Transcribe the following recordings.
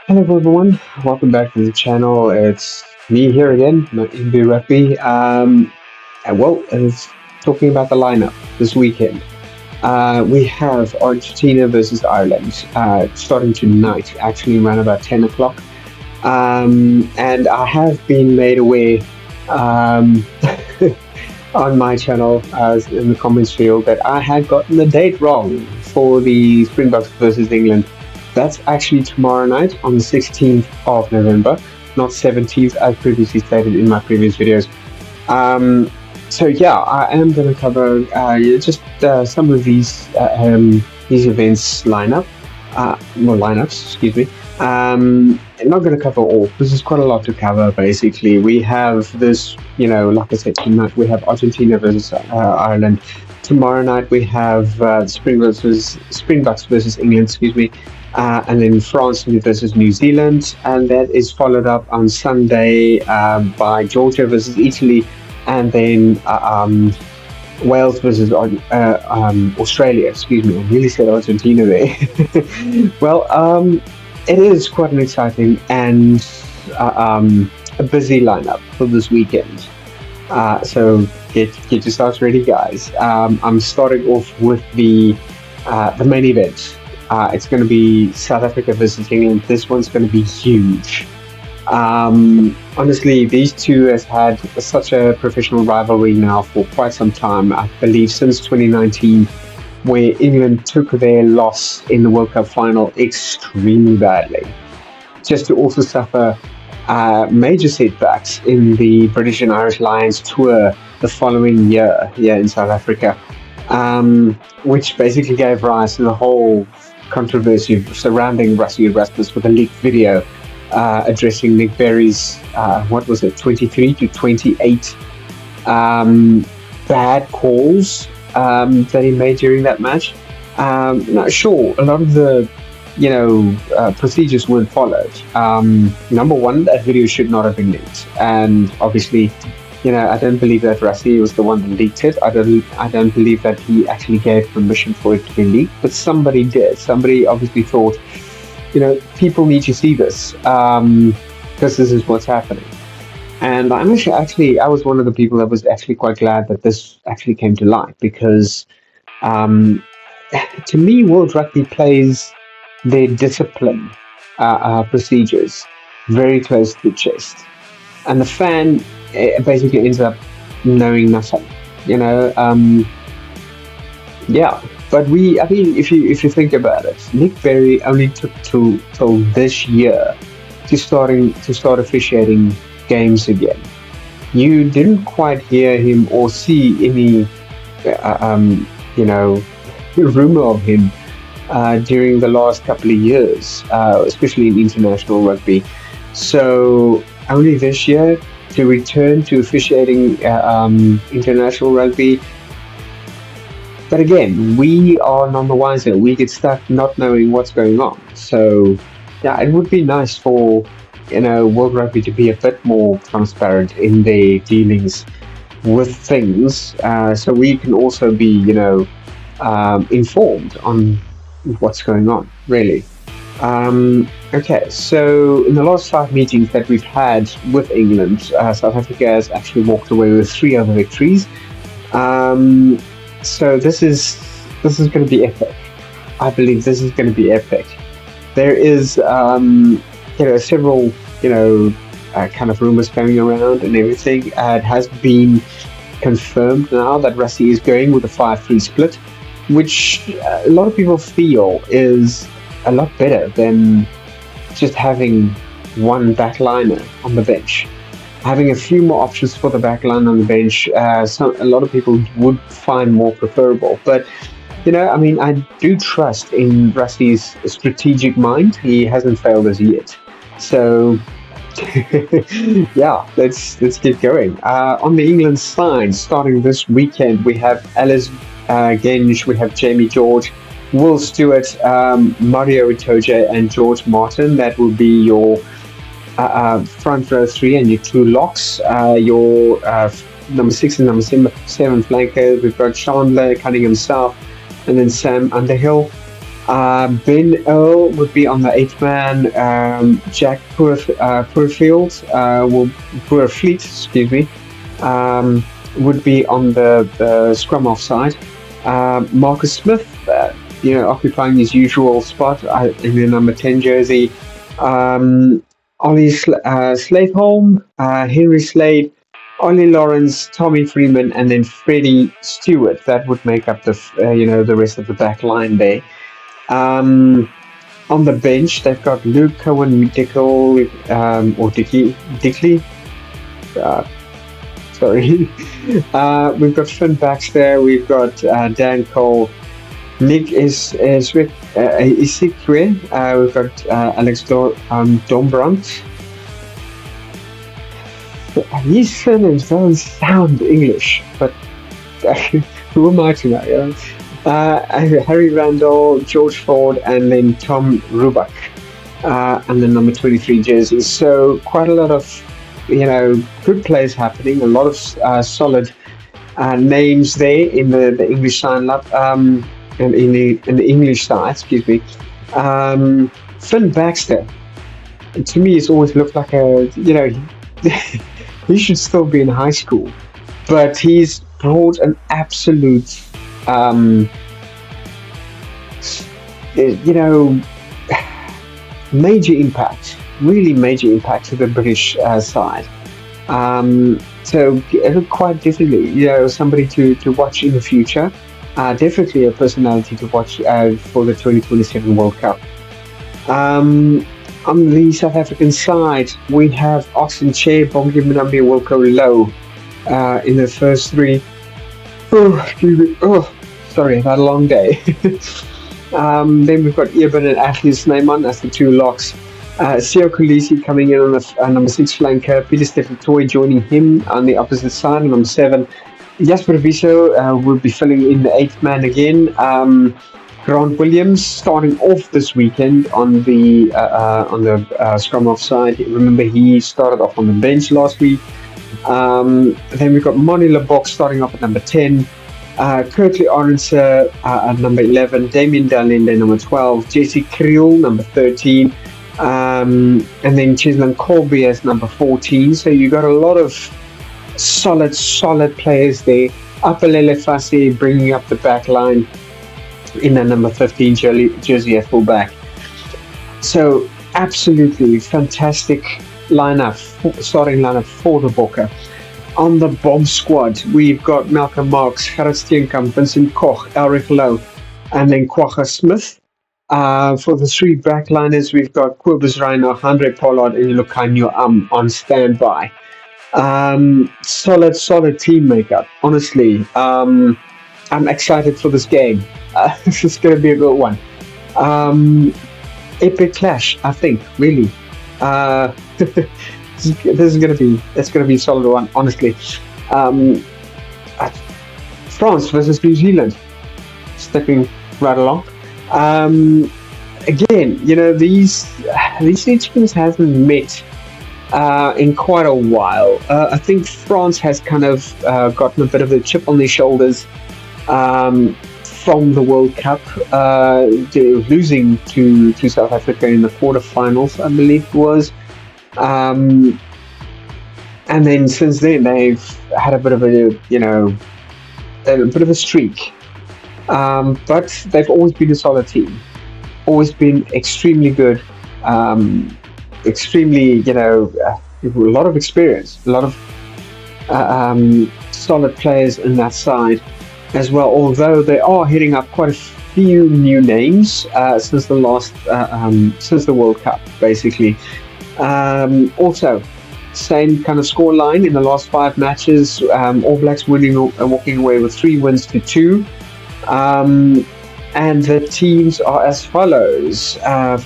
Hello everyone, welcome back to the channel. It's me here again, Rugby Rugby. It's talking about the lineup this weekend. We have Argentina versus Ireland starting tonight, actually around about 10 o'clock. And I have been made aware um, on my channel in the comments field that I had gotten the date wrong for the Springboks versus England. That's actually tomorrow night on the 16th of November, not 17th as previously stated in my previous videos. So yeah, I am going to cover just some of these events lineups, excuse me. I'm not going to cover all. This is quite a lot to cover. Basically, we have this, like I said, tonight we have Argentina versus Ireland. Tomorrow night we have Springboks versus England. Excuse me. And then France versus New Zealand, and that is followed up on Sunday by Georgia versus Italy, and then Wales versus Australia. Excuse me, I nearly said Argentina there. well, it is quite an exciting and a busy lineup for this weekend. So get yourselves ready, guys. I'm starting off with the main event. It's going to be South Africa versus England. This one's going to be huge. Honestly, these two has had such a professional rivalry now for quite some time. I believe since 2019, where England took their loss in the World Cup final extremely badly, just to also suffer major setbacks in the British and Irish Lions tour the following year here in South Africa, which basically gave rise to the whole controversy surrounding Rassie Erasmus with a leaked video addressing Nick Berry's, 23 to 28 bad calls that he made during that match. Not sure, a lot of the procedures weren't followed. Number one, that video should not have been leaked, and obviously, I don't believe that Rassie was the one that leaked it. I don't believe that he actually gave permission for it to be leaked, but somebody did. Somebody obviously thought, people need to see this because this is what's happening. And I was one of the people that was actually quite glad that this actually came to light, because to me, World Rugby plays their discipline procedures very close to the chest, and the fan basically ends up knowing nothing. Yeah. But if you think about it, Nick Berry only took till this year to start officiating games again. You didn't quite hear him or see any, rumor of him during the last couple of years, especially in international rugby. So only this year to return to officiating international rugby. But again, we are none the wiser. We get stuck not knowing what's going on. So, yeah, it would be nice for World Rugby to be a bit more transparent in their dealings with things, so we can also be informed on what's going on. Really. Okay, so in the last 5 meetings that we've had with England, South Africa has actually walked away with 3 other victories. So this is going to be epic. I believe this is going to be epic. There is, several, kind of rumors going around and everything. It has been confirmed now that Rassie is going with a 5-3 split, which a lot of people feel is a lot better than just having one backliner on the bench. Having a few more options for the backline on the bench, a lot of people would find more preferable. But, I do trust in Rassie's strategic mind. He hasn't failed us yet. So, yeah, let's get going. On the England side, starting this weekend, we have Alice Genge, we have Jamie George, Will Stewart, Mario Itoje, and George Martin. That will be your front row 3 and your 2 locks. Your number 6 and number 7 flankers. We've got Chandler, Cunningham South, and then Sam Underhill. Ben Earl would be on the eighth man. Jack Poorfield, Poorfleet, excuse me, um, would be on the scrum off side. Marcus Smith, occupying his usual spot in the number 10 jersey. Um, Sladeholm, Henry Slade, Ollie Lawrence, Tommy Freeman, and then Freddie Stewart. That would make up the rest of the back line there. Um, on the bench, they've got Luke Cohen Dickel, or Dickley. Uh, sorry. We've got Finn Baxter. We've got Dan Cole. Nick is with Isikwe. We've got Alex Dombrant. These surnames don't sound English, but who am I to know? Harry Randall, George Ford, and then Tom Rubach, and the number 23 jerseys. So quite a lot of, good plays happening. A lot of solid names there in the English lineup, and in the English side. Excuse me. Finn Baxter, to me, it's always looked like he should still be in high school, but he's brought an absolute major impact, really major impact to the British side. Quite definitely, somebody to watch in the future. Definitely a personality to watch for the 2027 World Cup. On the South African side, we have Oxen Che, Bongi Mnambi, Wilco Low in the first three. Oh, excuse me. Oh, sorry, I've had a long day. Then we've got Eben and Ashley Snyman as the two locks. Sio Kulisi coming in on the number 6 flanker. Peter Stephen Toy joining him on the opposite side, number 7. Jasper Viso will be filling in the 8th man again. Grant Williams starting off this weekend on the scrum off side. Remember, he started off on the bench last week. Then we've got Moni Lebock starting off at number 10. Kirkley Orense at number 11. Damien Dalinde, number 12. Jesse Kriel, number 13. And then Chislan Colby as number 14. So you got a lot of solid players there. Apalele Fassi bringing up the back line in the number 15 jersey at fullback. So absolutely fantastic starting lineup for the Bokke. On the bomb squad, we've got Malcolm Marks, Gerrit Steenkamp, Vincent Koch, Elric Lowe, and then Quagga Smith. For the three backliners, we've got Kobus Reiner, Andre Pollard, and Lucanio on standby. Solid team makeup. Honestly, I'm excited for this game. This is going to be a good one. Epic clash, I think. Really, it's going to be a solid one. Honestly, France versus New Zealand, stepping right along. Again, these two teams hasn't met in quite a while. I think France has kind of gotten a bit of a chip on their shoulders from the World Cup, losing to South Africa in the quarterfinals, I believe it was. And then since then they've had a bit of a streak. But they've always been a solid team, always been extremely good, extremely, a lot of experience, a lot of solid players in that side as well, although they are hitting up quite a few new names since the World Cup, basically. Also, same kind of score line in the last 5 matches. All Blacks walking away with 3 wins to 2. And the teams are as follows.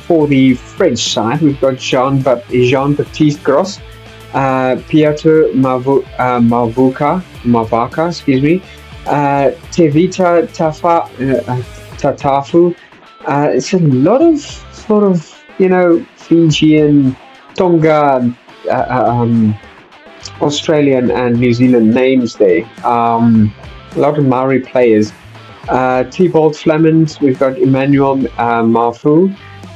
For the French side, we've got Jean-Baptiste Gros, Piotr Mavaka, excuse me, Tevita Tatafu. It's a lot of sort of, Fijian, Tonga, Australian and New Zealand names there. A lot of Maori players. Thibault Flemings, we've got Emmanuel Marfou,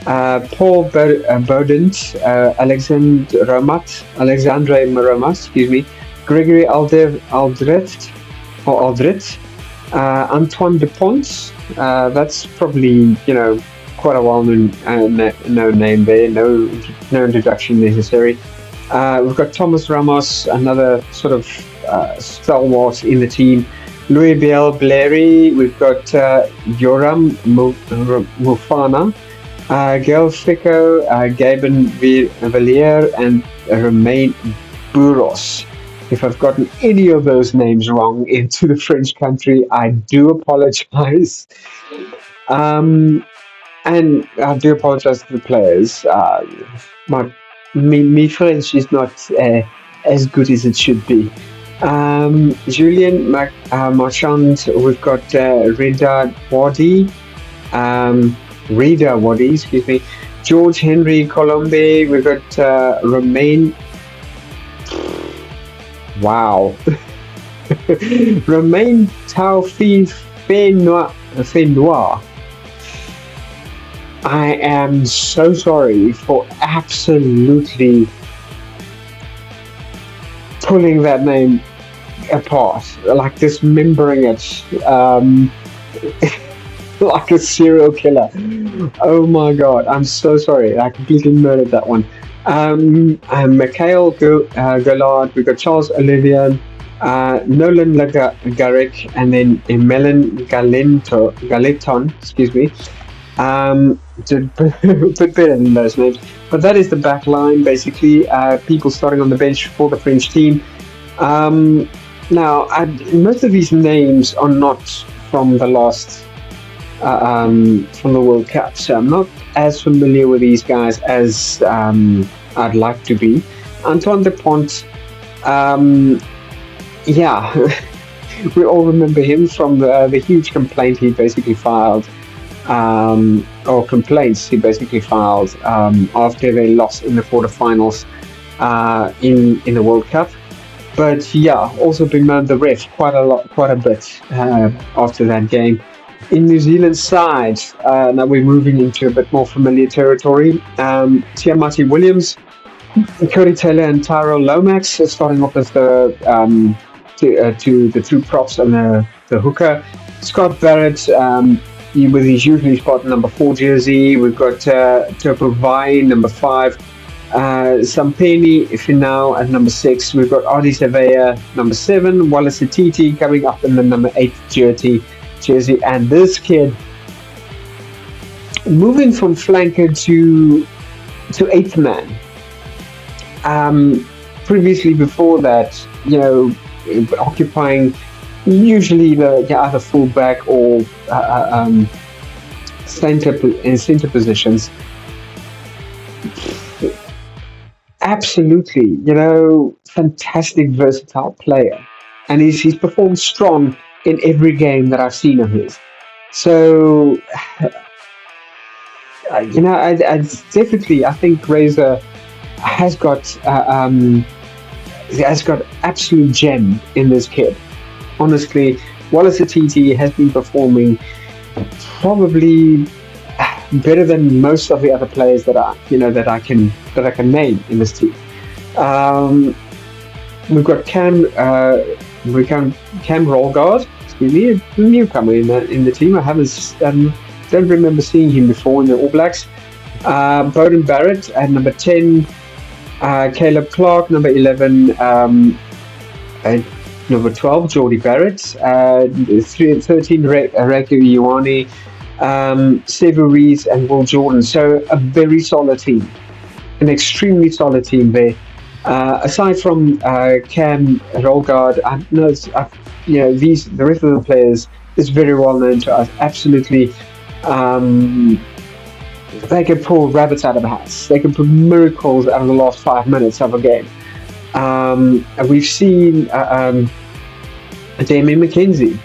Paul Bodent, Alexandre Romat, excuse me, Gregory Aldret, Antoine Dupont. That's probably, quite a well-known known name there. No introduction necessary. We've got Thomas Ramos, another sort of stalwart in the team. Louis Biel Blairi. We've got Yoram Mufana, Gail Fico, Gaben Villiers, and Romain Burros. If I've gotten any of those names wrong into the French country, I do apologize. Um, and I do apologize to the players. My me French is not as good as it should be. Julian Marchand, we've got um, Rida Wadi, excuse me, George Henry Colombe, we've got Romain, wow, Romain Taufi Fenoir. I am so sorry for absolutely pulling that name apart, like dismembering it, like a serial killer. Oh my god, I'm so sorry. I completely murdered that one. Mikhail Gallard, we've got Charles Olivier, Nolan Garrick, and then Melon Galeton, excuse me. Did a bit better than those names. But that is the back line, basically. People starting on the bench for the French team. Now, most of these names are not from the last, from the World Cup, so I'm not as familiar with these guys as I'd like to be. Antoine Dupont, yeah, we all remember him from the huge complaint he basically filed, or complaints he basically filed after they lost in the quarterfinals in the World Cup. But yeah, also been man the ref quite a bit after that game. In New Zealand side, now we're moving into a bit more familiar territory. Tiamati Williams, Cody Taylor, and Tyro Lomax are starting off as to the two props and the hooker. Scott Barrett, with his usually spot number 4 jersey. We've got Topo Vai, number 5. Sampeni Finau at number 6. We've got Adi Savea, number 7. Wallace Atiti coming up in the number 8 jersey. And this kid, moving from flanker to 8th man. Previously, before that, occupying usually the other fullback or center positions. Absolutely, fantastic, versatile player, and he's performed strong in every game that I've seen of his. So, I definitely, I think Razor has got absolute gem in this kid. Honestly, Wallace Atiti has been performing probably better than most of the other players that I can name in this team. We've got Cam Rollguard, excuse me, a newcomer in the team. I haven't don't remember seeing him before in the All Blacks. Bowden Barrett at number 10. Caleb Clark, number 11. And number 12, Geordie Barrett. 13, Reku Ioane. Sevu Rees and Will Jordan. So a very solid team. An extremely solid team there. Aside from Cam Rolgaard, I know the rest of the players is very well known to us. Absolutely, they can pull rabbits out of hats. They can put miracles out of the last 5 minutes of a game. And we've seen Damien McKenzie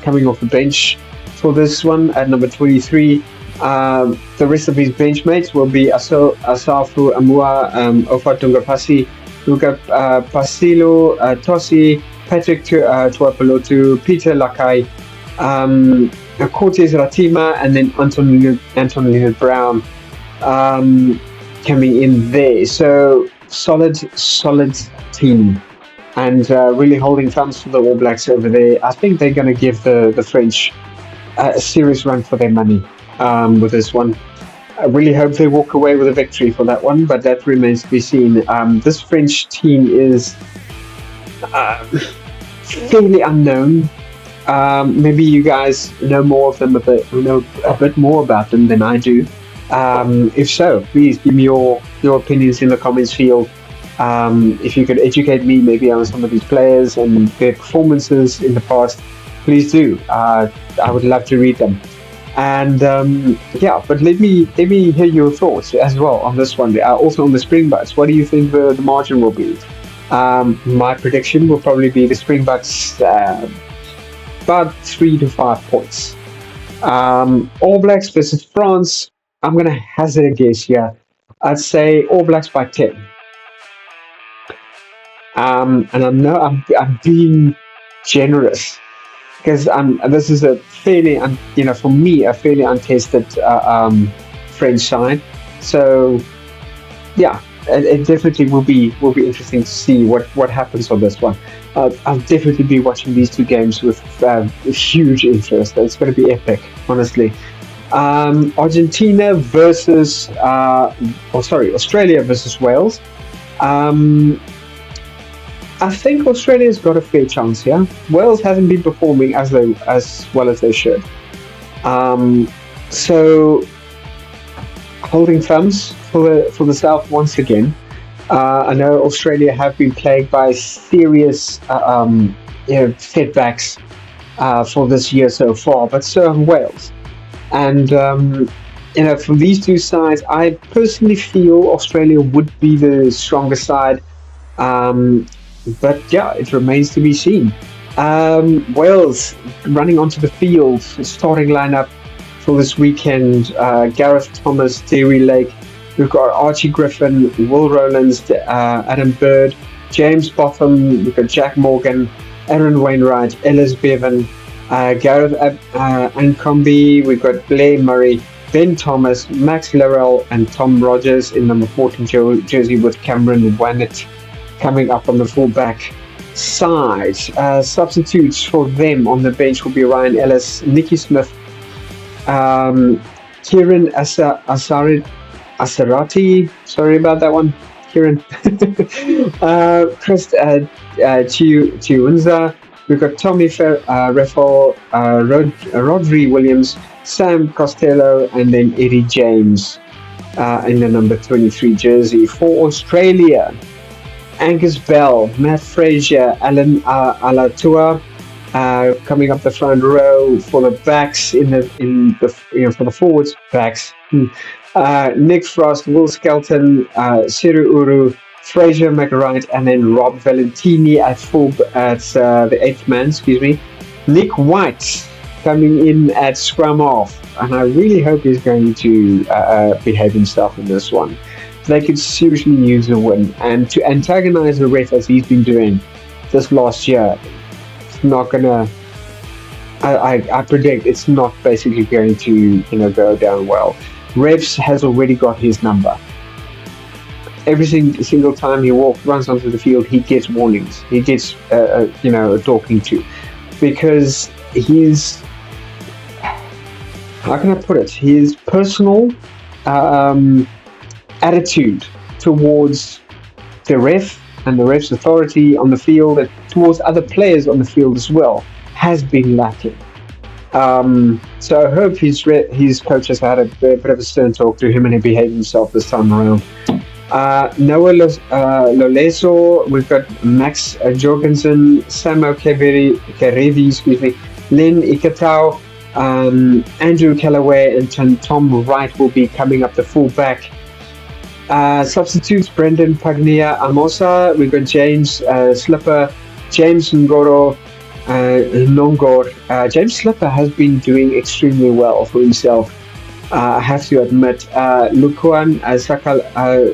coming off the bench for this one at number 23. The rest of his bench mates will be Asafu Amua, Ofa Tungapasi, Luka Pasilo, Tosi, Patrick Tuapolotu, Peter Lakai, Um, Cortez Ratima and then Antonio Brown coming in there. So solid team, and really holding thumbs for the All Blacks over there. I think they're going to give the French a serious run for their money with this one. I really hope they walk away with a victory for that one, but that remains to be seen. This French team is uh, fairly unknown. Maybe you guys know more of them, know a bit more about them than I do. If so, please give me your opinions in the comments field. If you could educate me maybe on some of these players and their performances in the past, please do. I would love to read them. And yeah, but let me hear your thoughts as well on this one. Also on the Springboks, what do you think the margin will be? My prediction will probably be the Springboks about 3 to 5 points. All Blacks versus France. I'm gonna hazard a guess here. I'd say All Blacks by 10. And I know I'm being generous because this is a fairly, for me, a fairly untested French side. So yeah, it definitely will be interesting to see what happens on this one. I'll definitely be watching these two games with huge interest. It's going to be epic, honestly. Argentina versus, Australia versus Wales. Um, I think Australia's got a fair chance here. Wales hasn't been performing as well as they should. Um, so holding thumbs for the South once again. I know Australia have been plagued by serious setbacks for this year so far, but so have Wales. And from these two sides, I personally feel Australia would be the stronger side. Um, but yeah, it remains to be seen. Wales running onto the field, starting lineup for this weekend. Gareth Thomas, Terry Lake. We've got Archie Griffin, Will Rowlands, Adam Bird, James Botham. We've got Jack Morgan, Aaron Wainwright, Ellis Bevan, Gareth Ancombe. We've got Blair Murray, Ben Thomas, Max Larrell, and Tom Rogers in number 14 jersey with Cameron Wannett coming up on the fullback side. Substitutes for them on the bench will be Ryan Ellis, Nicky Smith, Kieran Asarati, sorry about that one, Kieran. Chris Chiunza. We've got Tommy Reffel, Rodri Williams, Sam Costello, and then Eddie James in the number 23 jersey. For Australia, Angus Bell, Matt Frazier, Alan Alatua, coming up the front row for the backs for the forwards backs. Nick Frost, Will Skelton, Siru Uru, Fraser McWright, and then Rob Valentini at the eighth man. Excuse me. Nick White coming in at scrum off, and I really hope he's going to behave himself in this one. They could seriously use a win, and to antagonize the ref as he's been doing this last year, it's not gonna. I predict it's not basically going to go down well. Revs has already got his number. Every single time he runs onto the field, he gets warnings. He gets a talking to, because he's, how can I put it? His personal attitude towards the ref and the ref's authority on the field, and towards other players on the field as well, has been lacking. So I hope his coach has had a bit of a stern talk to him and he behaved himself this time around. Noah Loleso, we've got Max Jorgensen, Samo Kerevi, excuse me, Len Ikatau, Andrew Callaway, and Tom Wright will be coming up the full back. Substitutes: Brendan Pagnia Amosa. We've got James Slipper, James Ngoro, Nongor. James Slipper has been doing extremely well for himself, I have to admit. Lukuan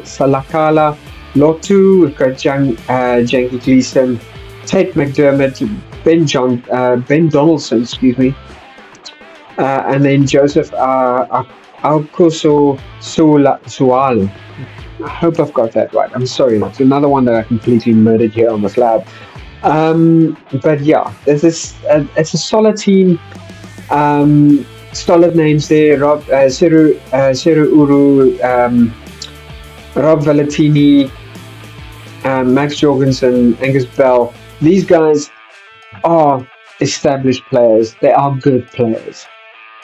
Salakala Lotu. We've got Janky Gleason, Tate McDermott, Ben Donaldson, excuse me, and then Joseph Alcoso Sual. I hope I've got that right. I'm sorry, that's another one that I completely murdered here on the slab. But yeah, it's a solid team. Solid names there. Seru Uru, Rob Valentini, Max Jorgensen, Angus Bell. These guys are established players. They are good players.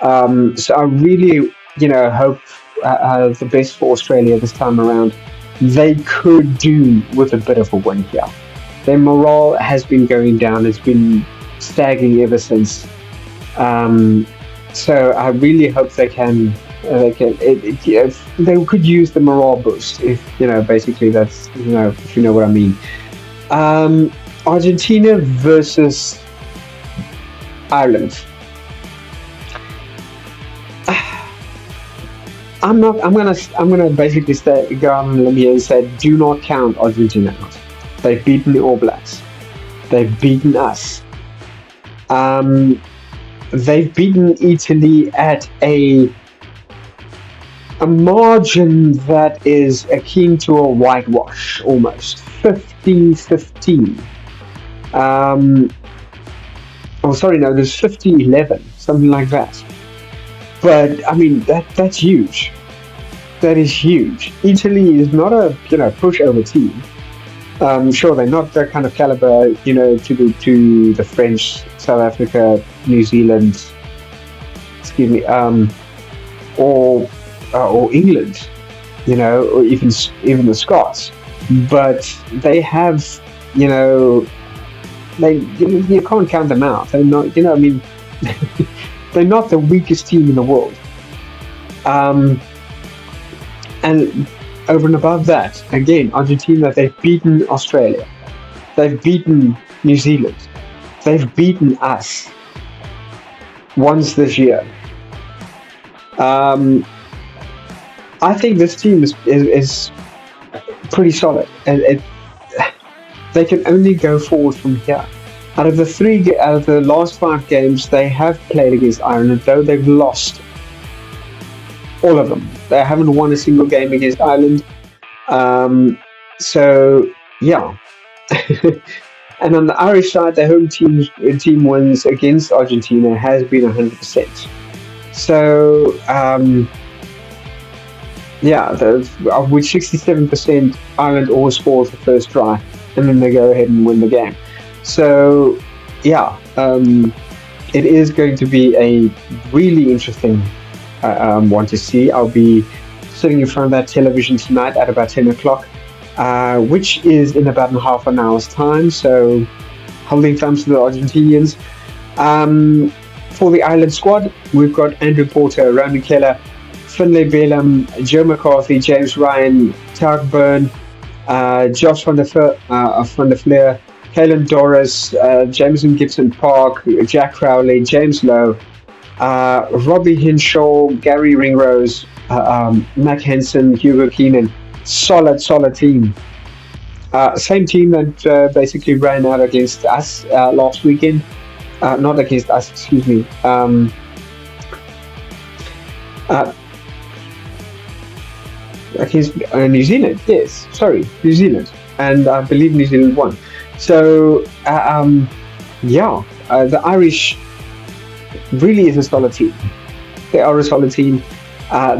So I really, hope the best for Australia this time around. They could do with a bit of a win here. Their morale has been going down. It's been staggering ever since. Um, so I really hope they can. They can. They could use the morale boost if basically that's if you know what I mean. Um, Argentina versus Ireland. I'm not. I'm gonna. I'm gonna basically go on and let me and say, do not count Argentina out. They've beaten the All Blacks. They've beaten us. Um, they've beaten Italy at a margin that is akin to a whitewash, almost 50-15. Um, oh, sorry, no, there's 50-11, something like that. But I mean, that's huge. That is huge. Italy is not a pushover team. Sure, they're not that kind of caliber, to the French, South Africa, New Zealand, excuse me, or England, or even the Scots. But they have, you can't count them out. They're not, I mean, they're not the weakest team in the world. Um, and over and above that, again, Argentina, they've beaten Australia. They've beaten New Zealand. They've beaten us once this year. Um, I think this team is pretty solid, and they can only go forward from here. Out of the last 5 games they have played against Ireland, though they've lost all of them. They haven't won a single game against Ireland. So yeah. And on the Irish side, the home team wins against Argentina has been 100%. So yeah, of which 67% Ireland always scores the first try, and then they go ahead and win the game. So yeah, it is going to be a really interesting one to see. I'll be sitting in front of that television tonight at about 10 o'clock, which is in about half an hour's time. So holding thumbs to the Argentinians. For the Ireland squad, we've got Andrew Porter, Ronan Keller, Finlay Bellum, Joe McCarthy, James Ryan, Tarek Byrne, Josh van der Fleer, Kalen Doris, Jameson Gibson Park, Jack Crowley, James Lowe, Robbie Hinshaw, Gary Ringrose, Mac Henson, Hugo Keenan. Solid team. Same team that basically ran out against us last weekend. Not against us, excuse me. Against New Zealand, yes. Sorry, New Zealand. And I believe New Zealand won. So, yeah, the Irish really is a solid team. They are a solid team.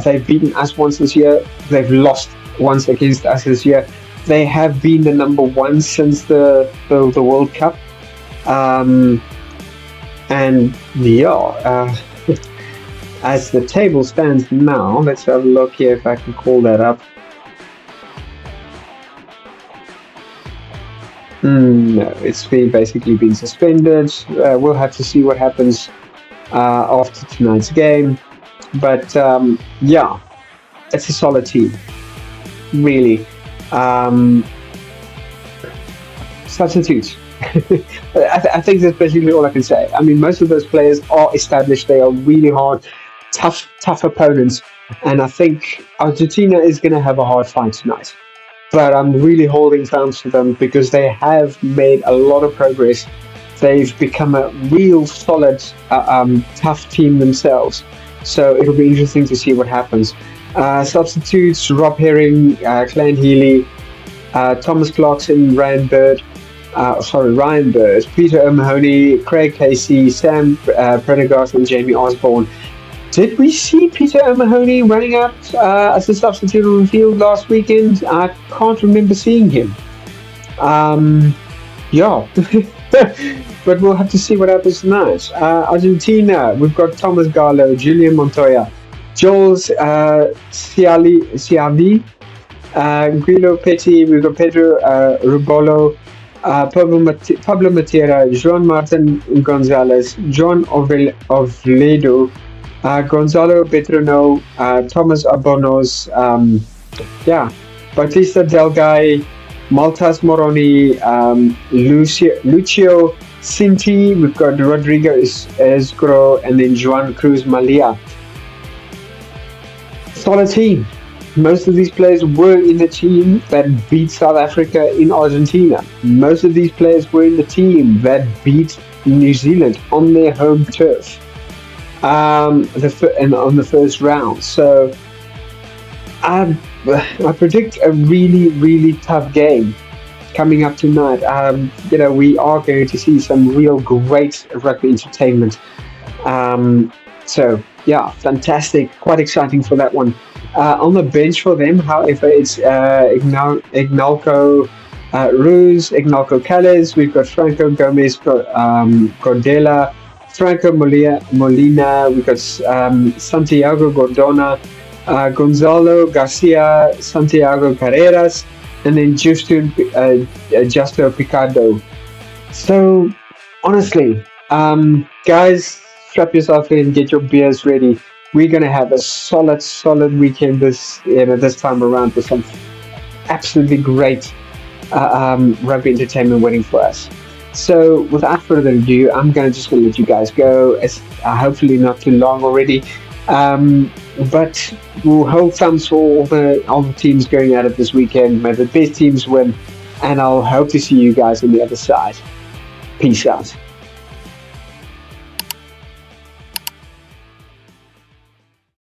They've beaten us once this year. They've lost once against us this year. They have been the number one since the World Cup. And yeah, as the table stands now, let's have a look here if I can call that up. No, it's basically been suspended. We'll have to see what happens after tonight's game. But yeah, it's a solid team, really. Substitutes. I think that's basically all I can say. I mean, most of those players are established. They are really hard, tough opponents. And I think Argentina is going to have a hard fight tonight. but I'm really holding thumbs to them because they have made a lot of progress. They've become a real solid, tough team themselves. So it'll be interesting to see what happens. Substitutes: Rob Herring, Clan Healy, Thomas Clarkson, Ryan Bird, Peter O'Mahony, Craig Casey, Sam Prendergast, and Jamie Osborne. Did we see Peter O'Mahony running out as a substitute on the field last weekend? I can't remember seeing him. Um, yeah. But we'll have to see what happens tonight. Argentina, we've got Thomas Gallo, Julian Montoya, Jules Ciavi, Guido Petty, we've got Pedro Rubolo, Pablo Matera, Joan Martin Gonzalez, John Oviedo, Gonzalo Betrono, Thomas Abonos, yeah, Batista Delgay, Maltas Moroni, Lucio Cinti, we've got Rodrigo Escro, and then Juan Cruz Malia. Solid team. Most of these players were in the team that beat South Africa in Argentina. Most of these players were in the team that beat New Zealand on their home turf, and on the first round. So I predict a really, really tough game coming up tonight. We are going to see some real great rugby entertainment. So yeah, fantastic, quite exciting for that one. On the bench for them, however, it's Ignalco Ruz, Ignalco Calles. We've got Franco Gomez, Cordela, Franco Molina. We've got Santiago Gordona, Gonzalo Garcia, Santiago Carreras, and then Justo Picardo. So honestly, guys, strap yourself in, get your beers ready. We're gonna have a solid weekend this time around with some absolutely great rugby entertainment waiting for us. So without further ado, I'm gonna let you guys go. It's hopefully not too long already, but we'll hold thumbs for all the teams going at it this weekend. May the best teams win, and I'll hope to see you guys on the other side. Peace out.